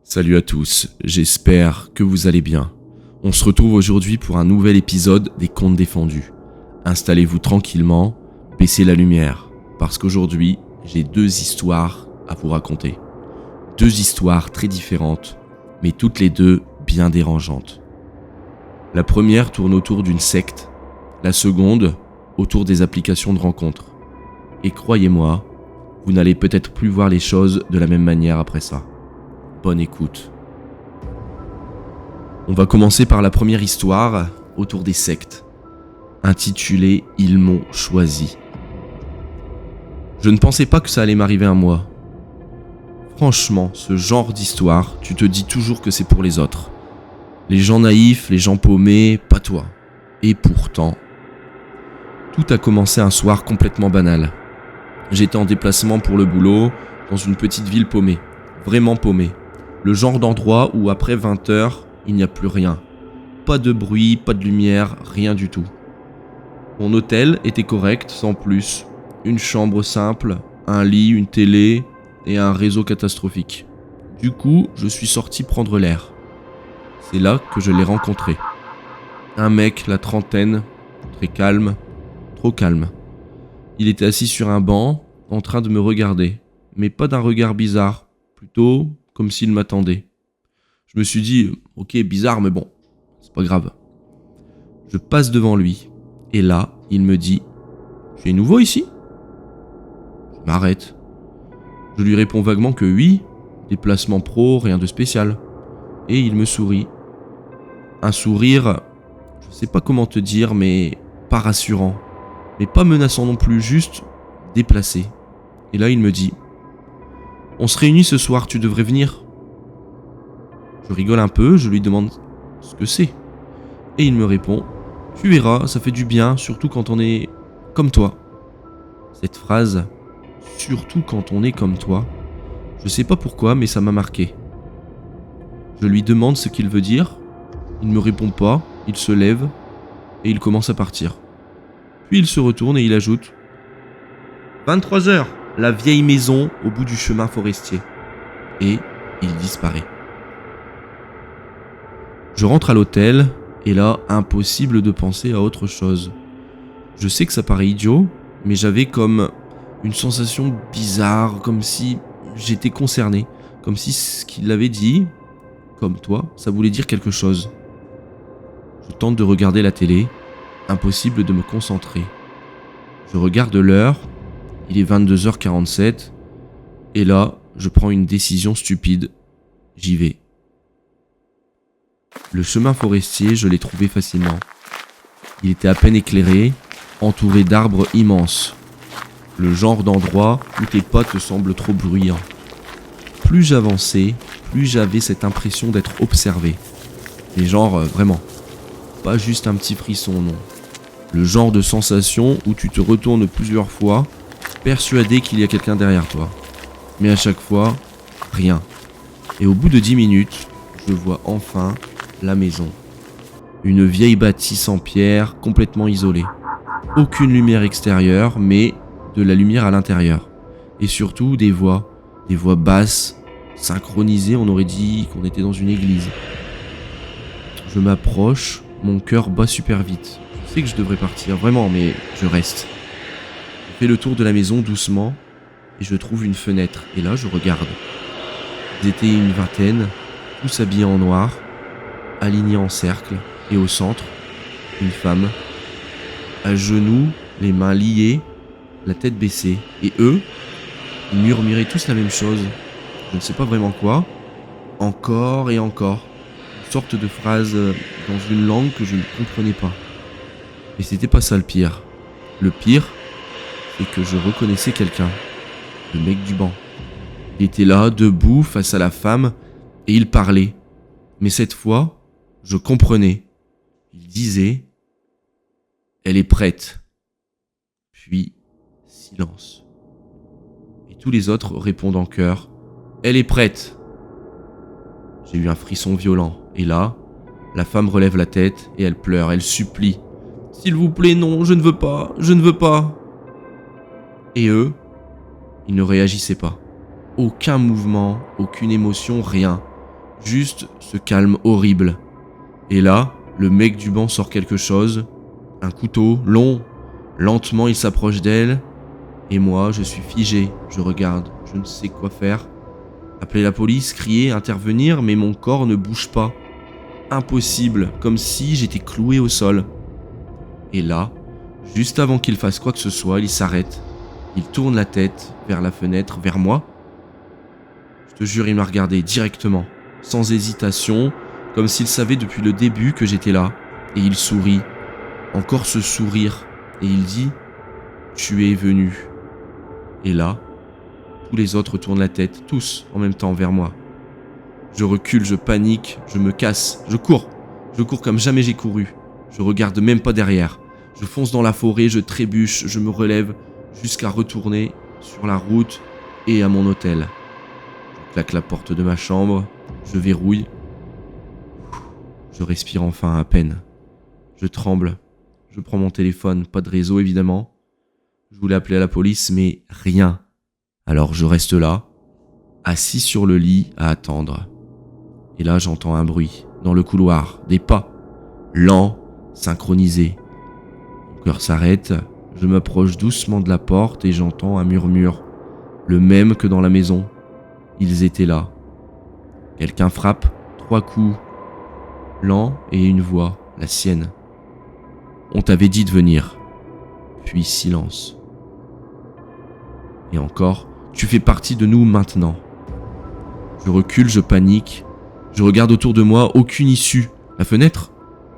Salut à tous, j'espère que vous allez bien. On se retrouve aujourd'hui pour un nouvel épisode des Contes défendus. Installez-vous tranquillement, baissez la lumière, parce qu'aujourd'hui, j'ai 2 histoires à vous raconter. 2 histoires très différentes, mais toutes les 2 bien dérangeantes. La première tourne autour d'une secte, la seconde autour des applications de rencontres. Et croyez-moi, vous n'allez peut-être plus voir les choses de la même manière après ça. Bonne écoute. On va commencer par la première histoire autour des sectes, intitulée « Ils m'ont choisi ». Je ne pensais pas que ça allait m'arriver à moi. Franchement, ce genre d'histoire, tu te dis toujours que c'est pour les autres. Les gens naïfs, les gens paumés, pas toi. Et pourtant, tout a commencé un soir complètement banal. J'étais en déplacement pour le boulot, dans une petite ville paumée, vraiment paumée. Le genre d'endroit où après 20h, il n'y a plus rien. Pas de bruit, pas de lumière, rien du tout. Mon hôtel était correct, sans plus. Une chambre simple, un lit, une télé et un réseau catastrophique. Du coup, je suis sorti prendre l'air. C'est là que je l'ai rencontré. Un mec, la trentaine, très calme, trop calme. Il était assis sur un banc, en train de me regarder, mais pas d'un regard bizarre, plutôt comme s'il m'attendait. Je me suis dit, ok, bizarre, mais bon, c'est pas grave. Je passe devant lui, et là, il me dit, tu es nouveau ici ? Je m'arrête. Je lui réponds vaguement que oui, déplacement pro, rien de spécial. Et il me sourit. Un sourire, je sais pas comment te dire, mais pas rassurant. Mais pas menaçant non plus, juste déplacé. Et là, il me dit, on se réunit ce soir, tu devrais venir. Je rigole un peu, je lui demande ce que c'est. Et il me répond, tu verras, ça fait du bien, surtout quand on est comme toi. Cette phrase, surtout quand on est comme toi, je sais pas pourquoi, mais ça m'a marqué. Je lui demande ce qu'il veut dire, il me répond pas, il se lève et il commence à partir. Puis il se retourne et il ajoute 23h, la vieille maison au bout du chemin forestier. Et il disparaît. Je rentre à l'hôtel et là, impossible de penser à autre chose. Je sais que ça paraît idiot, mais j'avais comme une sensation bizarre, comme si j'étais concerné, comme si ce qu'il avait dit, comme toi, ça voulait dire quelque chose. Je tente de regarder la télé, impossible de me concentrer. Je regarde l'heure, il est 22h47, et là, je prends une décision stupide, j'y vais. Le chemin forestier, je l'ai trouvé facilement. Il était à peine éclairé, entouré d'arbres immenses. Le genre d'endroit où tes pas te semblent trop bruyants. Plus j'avançais, plus j'avais cette impression d'être observé. Mais genre, vraiment. Pas juste un petit frisson, non. Le genre de sensation où tu te retournes plusieurs fois, persuadé qu'il y a quelqu'un derrière toi. Mais à chaque fois, rien. Et au bout de 10 minutes, je vois enfin la maison. Une vieille bâtisse en pierre, complètement isolée. Aucune lumière extérieure, mais de la lumière à l'intérieur. Et surtout des voix basses, synchronisées, on aurait dit qu'on était dans une église. Je m'approche, mon cœur bat super vite. Je sais que je devrais partir, vraiment, mais je reste. Je fais le tour de la maison doucement, et je trouve une fenêtre. Et là, je regarde. Ils étaient une vingtaine, tous habillés en noir, alignés en cercle, et au centre, une femme, à genoux, les mains liées, la tête baissée. Et eux, ils murmuraient tous la même chose. Je ne sais pas vraiment quoi. Encore et encore. Une sorte de phrase dans une langue que je ne comprenais pas. Mais c'était pas ça le pire. Le pire, c'est que je reconnaissais quelqu'un. Le mec du banc. Il était là, debout, face à la femme, et il parlait. Mais cette fois, je comprenais. Il disait « Elle est prête ». Puis, silence. Et tous les autres répondent en chœur « Elle est prête ». J'ai eu un frisson violent. Et là, la femme relève la tête et elle pleure, elle supplie. « S'il vous plaît, non, je ne veux pas, je ne veux pas ». Et eux, ils ne réagissaient pas. Aucun mouvement, aucune émotion, rien. Juste ce calme horrible. Et là, le mec du banc sort quelque chose, un couteau long. Lentement, il s'approche d'elle. Et moi, je suis figé. Je regarde. Je ne sais quoi faire. Appeler la police, crier, intervenir, mais mon corps ne bouge pas. Impossible, comme si j'étais cloué au sol. Et là, juste avant qu'il fasse quoi que ce soit, il s'arrête. Il tourne la tête vers la fenêtre, vers moi. Je te jure, il m'a regardé directement, sans hésitation, comme s'il savait depuis le début que j'étais là. Et il sourit. Encore ce sourire. Et il dit « Tu es venu ». Et là, tous les autres tournent la tête, tous en même temps vers moi. Je recule, je panique, je me casse, je cours. Je cours comme jamais j'ai couru. Je regarde même pas derrière. Je fonce dans la forêt, je trébuche, je me relève jusqu'à retourner sur la route et à mon hôtel. Je claque la porte de ma chambre, je verrouille. Je respire enfin à peine. Je tremble. Je prends mon téléphone, pas de réseau évidemment. Je voulais appeler la police, mais rien. Alors je reste là, assis sur le lit à attendre. Et là j'entends un bruit, dans le couloir, des pas, lents, synchronisés. Mon cœur s'arrête, je m'approche doucement de la porte et j'entends un murmure, le même que dans la maison. Ils étaient là. Quelqu'un frappe, 3 coups, lents et une voix, la sienne. On t'avait dit de venir. Puis silence. Et encore, tu fais partie de nous maintenant. Je recule, je panique. Je regarde autour de moi, aucune issue. La fenêtre ?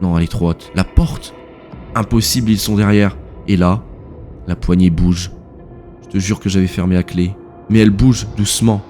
Non, elle est trop haute. La porte ? Impossible, ils sont derrière. Et là, la poignée bouge. Je te jure que j'avais fermé à clé. Mais elle bouge doucement.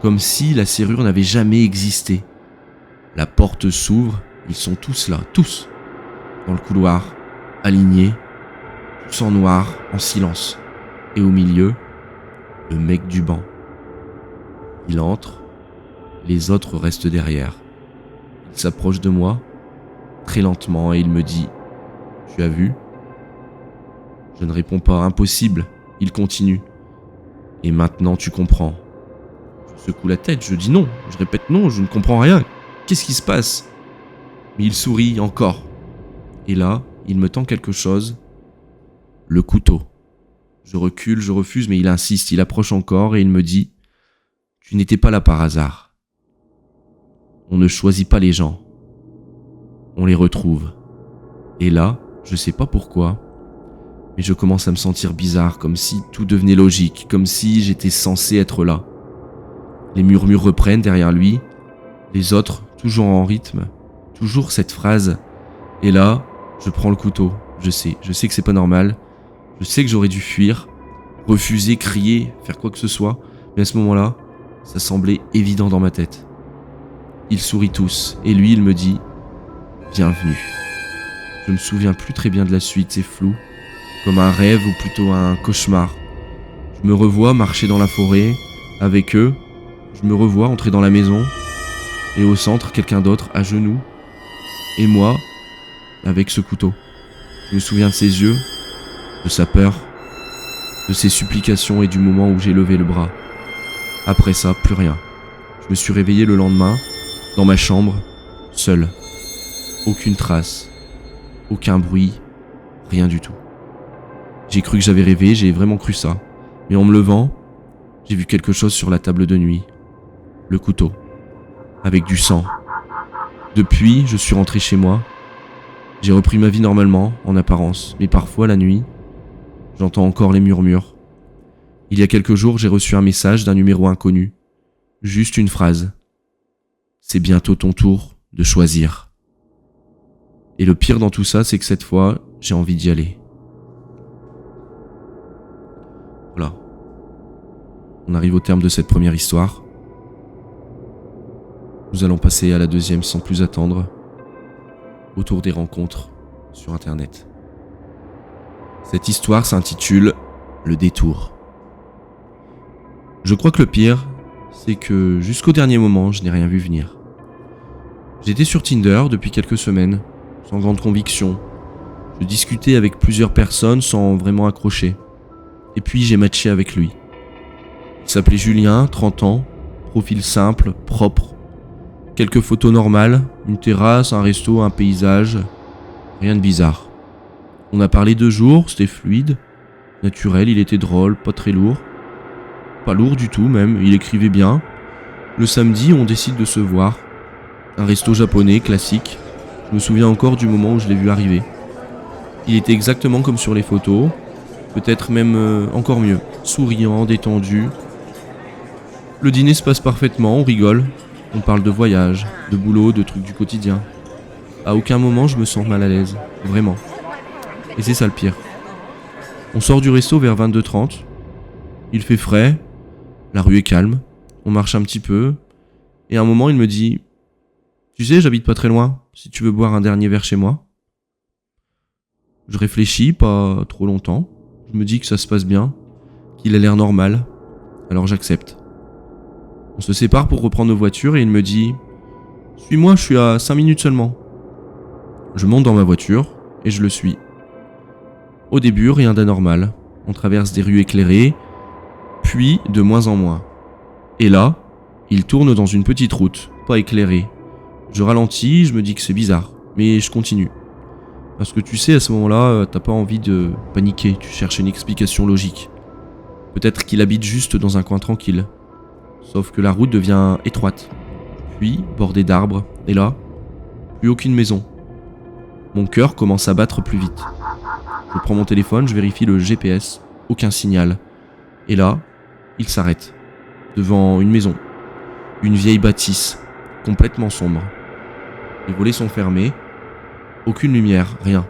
Comme si la serrure n'avait jamais existé. La porte s'ouvre. Ils sont tous là, tous. Dans le couloir, alignés. Tous en noir, en silence. Et au milieu, le mec du banc. Il entre, les autres restent derrière. Il s'approche de moi, très lentement, et il me dit « Tu as vu ?» Je ne réponds pas, impossible. Il continue. « Et maintenant tu comprends. » Je secoue la tête, je dis non, je répète non, je ne comprends rien. Qu'est-ce qui se passe ? Mais il sourit encore. Et là, il me tend quelque chose, le couteau. Je recule, je refuse, mais il insiste, il approche encore et il me dit « Tu n'étais pas là par hasard. On ne choisit pas les gens. On les retrouve. » Et là, je sais pas pourquoi, mais je commence à me sentir bizarre, comme si tout devenait logique, comme si j'étais censé être là. Les murmures reprennent derrière lui, les autres toujours en rythme, toujours cette phrase. Et là, je prends le couteau. Je sais que c'est pas normal. Je sais que j'aurais dû fuir, refuser, crier, faire quoi que ce soit, mais à ce moment-là, ça semblait évident dans ma tête. Ils sourient tous, et lui, il me dit « Bienvenue ». Je me souviens plus très bien de la suite, c'est flou, comme un rêve ou plutôt un cauchemar. Je me revois marcher dans la forêt, avec eux, je me revois entrer dans la maison, et au centre, quelqu'un d'autre, à genoux, et moi, avec ce couteau. Je me souviens de ses yeux, de sa peur, de ses supplications et du moment où j'ai levé le bras. Après ça, plus rien. Je me suis réveillé le lendemain, dans ma chambre, seul. Aucune trace, aucun bruit, rien du tout. J'ai cru que j'avais rêvé, j'ai vraiment cru ça. Mais en me levant, j'ai vu quelque chose sur la table de nuit. Le couteau, avec du sang. Depuis, je suis rentré chez moi. J'ai repris ma vie normalement, en apparence, mais parfois la nuit, j'entends encore les murmures. Il y a quelques jours, j'ai reçu un message d'un numéro inconnu. Juste une phrase. C'est bientôt ton tour de choisir. Et le pire dans tout ça, c'est que cette fois, j'ai envie d'y aller. Voilà. On arrive au terme de cette première histoire. Nous allons passer à la deuxième sans plus attendre. Autour des rencontres sur Internet. Cette histoire s'intitule « Le détour ». Je crois que le pire, c'est que jusqu'au dernier moment, je n'ai rien vu venir. J'étais sur Tinder depuis quelques semaines, sans grande conviction. Je discutais avec plusieurs personnes sans vraiment accrocher. Et puis j'ai matché avec lui. Il s'appelait Julien, 30 ans, profil simple, propre, Quelques photos normales, une terrasse, un resto, un paysage. Rien de bizarre. On a parlé 2 jours, c'était fluide, naturel, il était drôle, pas très lourd. Pas lourd du tout même, il écrivait bien. Le samedi, on décide de se voir. Un resto japonais, classique. Je me souviens encore du moment où je l'ai vu arriver. Il était exactement comme sur les photos, peut-être même encore mieux. Souriant, détendu. Le dîner se passe parfaitement, on rigole. On parle de voyage, de boulot, de trucs du quotidien. À aucun moment je me sens mal à l'aise, vraiment. Et c'est ça le pire. On sort du resto vers 22h30. Il fait frais, la rue est calme, on marche un petit peu. Et à un moment il me dit « Tu sais, j'habite pas très loin, si tu veux boire un dernier verre chez moi. » Je réfléchis pas trop longtemps. Je me dis que ça se passe bien, qu'il a l'air normal. Alors j'accepte. On se sépare pour reprendre nos voitures et il me dit « Suis-moi, je suis à 5 minutes seulement. » Je monte dans ma voiture et je le suis. Au début, rien d'anormal. On traverse des rues éclairées, puis de moins en moins. Et là, il tourne dans une petite route, pas éclairée. Je ralentis, je me dis que c'est bizarre, mais je continue. Parce que tu sais, à ce moment-là, t'as pas envie de paniquer, tu cherches une explication logique. Peut-être qu'il habite juste dans un coin tranquille. Sauf que la route devient étroite, puis bordée d'arbres, et là, plus aucune maison. Mon cœur commence à battre plus vite. Je prends mon téléphone, je vérifie le GPS, aucun signal. Et là, il s'arrête, devant une maison. Une vieille bâtisse, complètement sombre. Les volets sont fermés, aucune lumière, rien.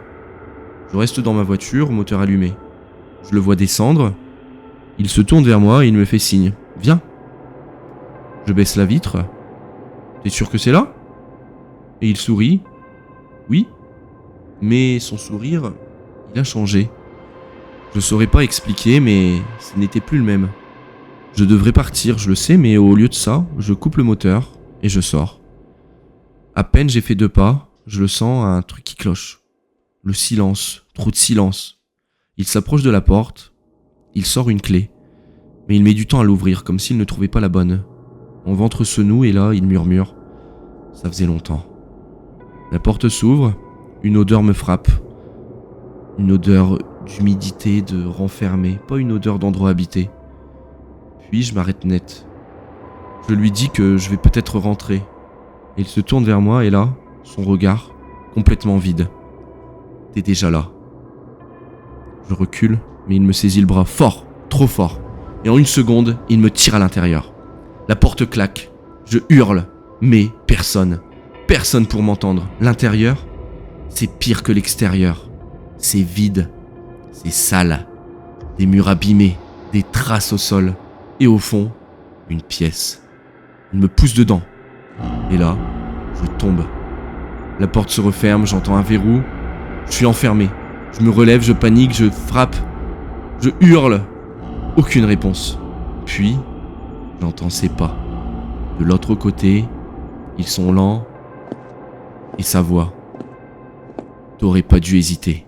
Je reste dans ma voiture, moteur allumé. Je le vois descendre, il se tourne vers moi et il me fait signe. « Viens !» Je baisse la vitre. « T'es sûr que c'est là ?» Et il sourit. « Oui. » Mais son sourire, il a changé. Je saurais pas expliquer, mais ce n'était plus le même. Je devrais partir, je le sais, mais au lieu de ça, je coupe le moteur et je sors. À peine j'ai fait 2 pas, je le sens, un truc qui cloche. Le silence, trop de silence. Il s'approche de la porte, il sort une clé, mais il met du temps à l'ouvrir, comme s'il ne trouvait pas la bonne. Mon ventre se noue et là, il murmure. Ça faisait longtemps. La porte s'ouvre, une odeur me frappe. Une odeur d'humidité, de renfermé, pas une odeur d'endroit habité. Puis je m'arrête net. Je lui dis que je vais peut-être rentrer. Il se tourne vers moi et là, son regard, complètement vide. T'es déjà là. Je recule, mais il me saisit le bras fort, trop fort. Et en une seconde, il me tire à l'intérieur. La porte claque. Je hurle, mais personne. Personne pour m'entendre. L'intérieur, c'est pire que l'extérieur. C'est vide. C'est sale. Des murs abîmés, des traces au sol. Et au fond, une pièce. Il me pousse dedans. Et là, je tombe. La porte se referme, j'entends un verrou. Je suis enfermé. Je me relève, je panique, je frappe. Je hurle. Aucune réponse. Puis, j'entends ses pas. De l'autre côté, ils sont lents. Et sa voix. T'aurais pas dû hésiter.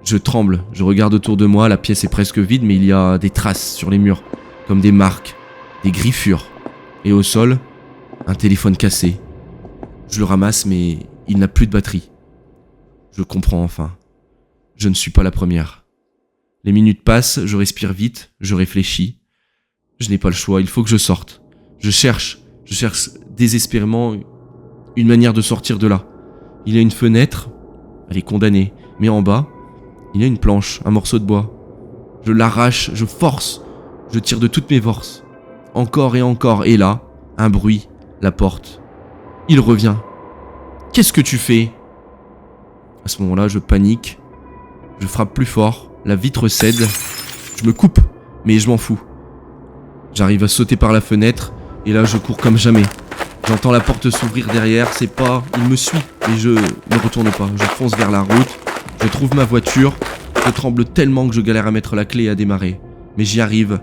Je tremble, je regarde autour de moi, la pièce est presque vide, mais il y a des traces sur les murs, comme des marques, des griffures. Et au sol, un téléphone cassé. Je le ramasse, mais il n'a plus de batterie. Je comprends enfin. Je ne suis pas la première. Les minutes passent, je respire vite, je réfléchis. Je n'ai pas le choix, il faut que je sorte. Je cherche désespérément une manière de sortir de là. Il y a une fenêtre, elle est condamnée, mais en bas, il y a une planche, un morceau de bois. Je l'arrache, je force, je tire de toutes mes forces. Encore et là, un bruit, la porte. Il revient. Qu'est-ce que tu fais ? À ce moment-là, je panique, je frappe plus fort, la vitre cède, je me coupe, mais je m'en fous. J'arrive à sauter par la fenêtre, et là je cours comme jamais. J'entends la porte s'ouvrir derrière, c'est pas... Il me suit, mais je ne retourne pas. Je fonce vers la route, je trouve ma voiture, je tremble tellement que je galère à mettre la clé et à démarrer. Mais j'y arrive,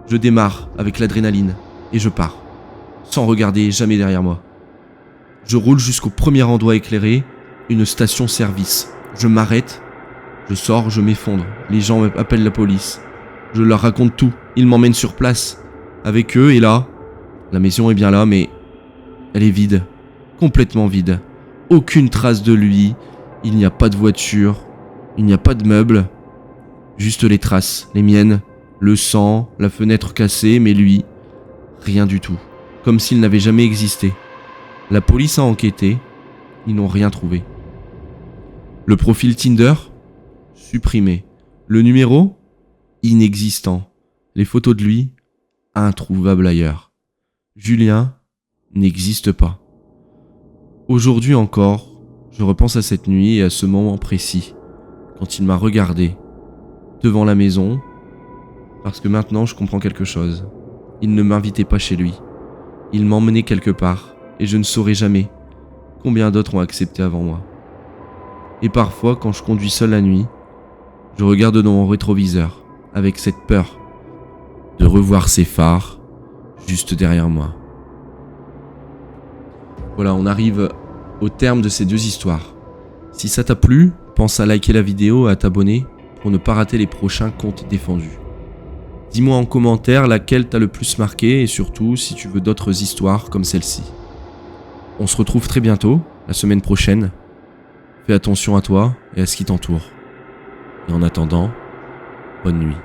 je démarre avec l'adrénaline, et je pars, sans regarder jamais derrière moi. Je roule jusqu'au premier endroit éclairé, une station-service. Je m'arrête, je sors, je m'effondre. Les gens appellent la police. Je leur raconte tout, ils m'emmènent sur place, avec eux, et là, la maison est bien là, mais... Elle est vide, complètement vide. Aucune trace de lui, il n'y a pas de voiture, il n'y a pas de meubles. Juste les traces, les miennes, le sang, la fenêtre cassée, mais lui, rien du tout. Comme s'il n'avait jamais existé. La police a enquêté, ils n'ont rien trouvé. Le profil Tinder, supprimé. Le numéro, inexistant. Les photos de lui, introuvables ailleurs. Julien n'existe pas. Aujourd'hui encore, je repense à cette nuit et à ce moment précis, quand il m'a regardé devant la maison, parce que maintenant je comprends quelque chose. Il ne m'invitait pas chez lui. Il m'emmenait quelque part, et je ne saurais jamais combien d'autres ont accepté avant moi. Et parfois, quand je conduis seul la nuit, je regarde dans mon rétroviseur, avec cette peur de revoir ses phares juste derrière moi. Voilà, on arrive au terme de ces 2 histoires. Si ça t'a plu, pense à liker la vidéo et à t'abonner pour ne pas rater les prochains contes défendus. Dis-moi en commentaire laquelle t'a le plus marqué et surtout si tu veux d'autres histoires comme celle-ci. On se retrouve très bientôt, la semaine prochaine. Fais attention à toi et à ce qui t'entoure. Et en attendant, bonne nuit.